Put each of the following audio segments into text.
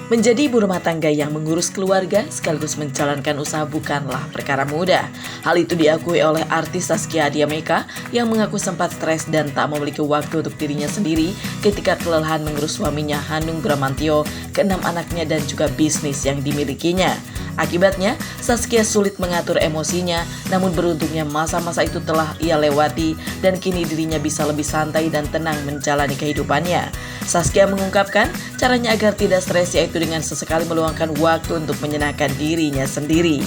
Menjadi ibu rumah tangga yang mengurus keluarga sekaligus menjalankan usaha bukanlah perkara mudah. Hal itu diakui oleh artis Zaskia Adya-Meka yang mengaku sempat stres dan tak memiliki waktu untuk dirinya sendiri ketika kelelahan mengurus suaminya Hanung Bramantyo, keenam anaknya dan juga bisnis yang dimilikinya. Akibatnya, Zaskia sulit mengatur emosinya, namun beruntungnya masa-masa itu telah ia lewati dan kini dirinya bisa lebih santai dan tenang menjalani kehidupannya. Zaskia mengungkapkan caranya agar tidak stres yaitu dengan sesekali meluangkan waktu untuk menyenangkan dirinya sendiri.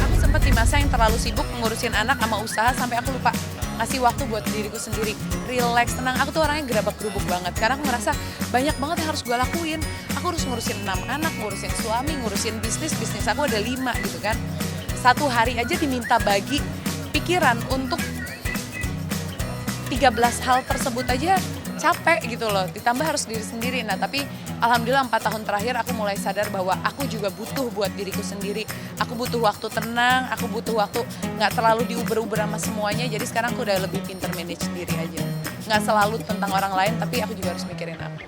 Aku sempat di masa yang terlalu sibuk ngurusin anak sama usaha sampai aku lupa ngasih waktu buat diriku sendiri. Relax, tenang. Aku tuh orangnya gerabak-gerubuk banget. Karena aku ngerasa banyak banget yang harus gue lakuin. Aku harus ngurusin 6 anak, ngurusin suami, ngurusin bisnis aku ada 5 gitu kan. Satu hari aja diminta bagi pikiran untuk 13 hal tersebut aja capek gitu loh, ditambah harus diri sendiri. Nah tapi alhamdulillah 4 tahun terakhir aku mulai sadar bahwa aku juga butuh buat diriku sendiri. Aku butuh waktu tenang, aku butuh waktu gak terlalu diuber-uber sama semuanya. Jadi sekarang aku udah lebih pinter manage diri aja. Gak selalu tentang orang lain, tapi aku juga harus mikirin aku.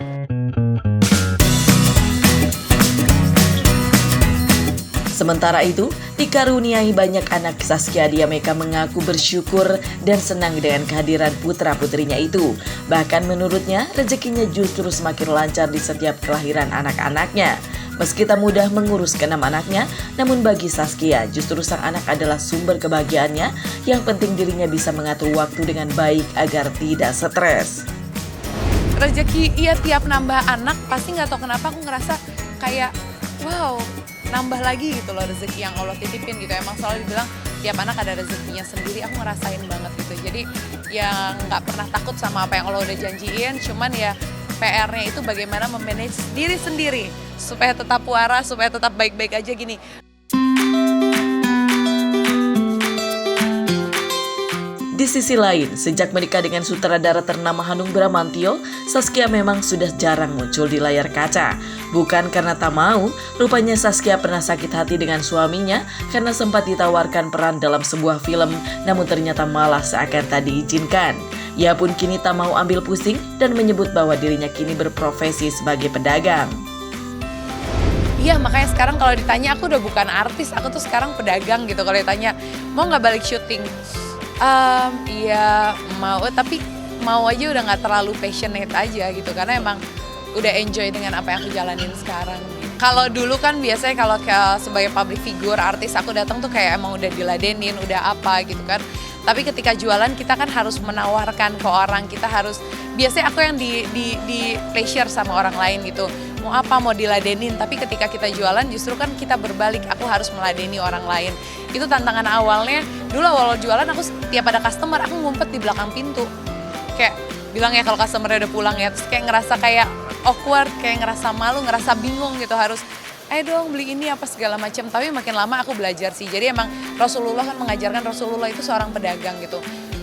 Sementara itu, dikaruniai banyak anak, Zaskia Adya-Meka mengaku bersyukur dan senang dengan kehadiran putra-putrinya itu. Bahkan menurutnya, rezekinya justru semakin lancar di setiap kelahiran anak-anaknya. Meski tak mudah mengurus ke-6 anaknya, namun bagi Zaskia, justru sang anak adalah sumber kebahagiaannya. Yang penting dirinya bisa mengatur waktu dengan baik agar tidak stres. Rezeki, iya tiap nambah anak, pasti gak tahu kenapa aku ngerasa kayak, wow, nambah lagi gitu loh rezeki yang Allah titipin gitu. Emang selalu dibilang tiap anak ada rezekinya sendiri, aku ngerasain banget gitu. Jadi ya nggak pernah takut sama apa yang Allah udah janjiin, cuman ya PR-nya itu bagaimana memanage diri sendiri supaya tetap waras, supaya tetap baik-baik aja gini. Di sisi lain, sejak menikah dengan sutradara ternama Hanung Bramantyo, Zaskia memang sudah jarang muncul di layar kaca. Bukan karena tak mau, rupanya Zaskia pernah sakit hati dengan suaminya karena sempat ditawarkan peran dalam sebuah film, namun ternyata malah seakan tak diizinkan. Ia pun kini tak mau ambil pusing dan menyebut bahwa dirinya kini berprofesi sebagai pedagang. Iya, makanya sekarang kalau ditanya aku udah bukan artis, aku tuh sekarang pedagang gitu. Kalau ditanya mau nggak balik syuting? Iya mau, tapi mau aja udah gak terlalu passionate aja gitu. Karena emang udah enjoy dengan apa yang aku jalanin sekarang. Kalau dulu kan biasanya kalau sebagai public figure, artis aku datang tuh kayak emang udah diladenin, udah apa gitu kan. Tapi ketika jualan kita kan harus menawarkan ke orang, kita harus, biasanya aku yang di pleasure sama orang lain gitu. Mau apa, mau diladenin, tapi ketika kita jualan justru kan kita berbalik, aku harus meladeni orang lain. Itu tantangan awalnya, dulu awal jualan aku tiap ada customer, aku ngumpet di belakang pintu. Kayak bilang ya kalau customer udah pulang ya, terus kayak ngerasa kayak awkward, kayak ngerasa malu, ngerasa bingung gitu, harus ayo dong beli ini apa segala macam. Tapi makin lama aku belajar sih, jadi emang Rasulullah kan mengajarkan, Rasulullah itu seorang pedagang gitu.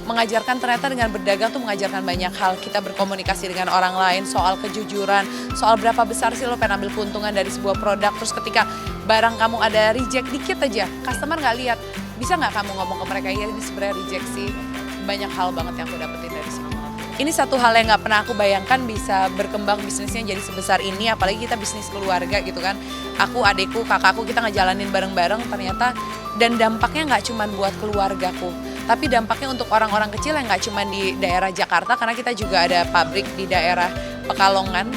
Mengajarkan ternyata dengan berdagang tuh mengajarkan banyak hal. Kita berkomunikasi dengan orang lain, soal kejujuran, soal berapa besar sih lo pengen ambil keuntungan dari sebuah produk. Terus ketika barang kamu ada reject dikit aja, customer nggak lihat, bisa nggak kamu ngomong ke mereka, ya ini sebenarnya reject sih. Banyak hal banget yang aku dapetin dari sini. Ini satu hal yang nggak pernah aku bayangkan bisa berkembang bisnisnya jadi sebesar ini, apalagi kita bisnis keluarga gitu kan. Aku, adekku, kakakku, kita ngejalanin bareng-bareng ternyata, dan dampaknya nggak cuma buat keluargaku, tapi dampaknya untuk orang-orang kecil yang nggak cuma di daerah Jakarta, karena kita juga ada pabrik di daerah Pekalongan.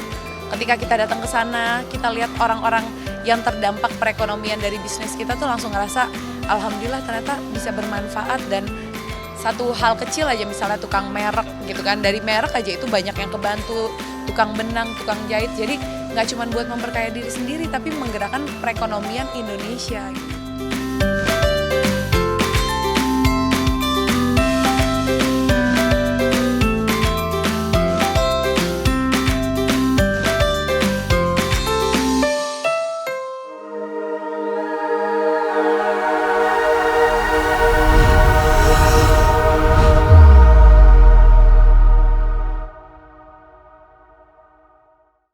Ketika kita datang ke sana, kita lihat orang-orang yang terdampak perekonomian dari bisnis kita tuh langsung ngerasa, alhamdulillah ternyata bisa bermanfaat. Dan satu hal kecil aja, misalnya tukang merek gitu kan, dari merek aja itu banyak yang kebantu, tukang benang, tukang jahit. Jadi nggak cuma buat memperkaya diri sendiri, tapi menggerakkan perekonomian Indonesia gitu.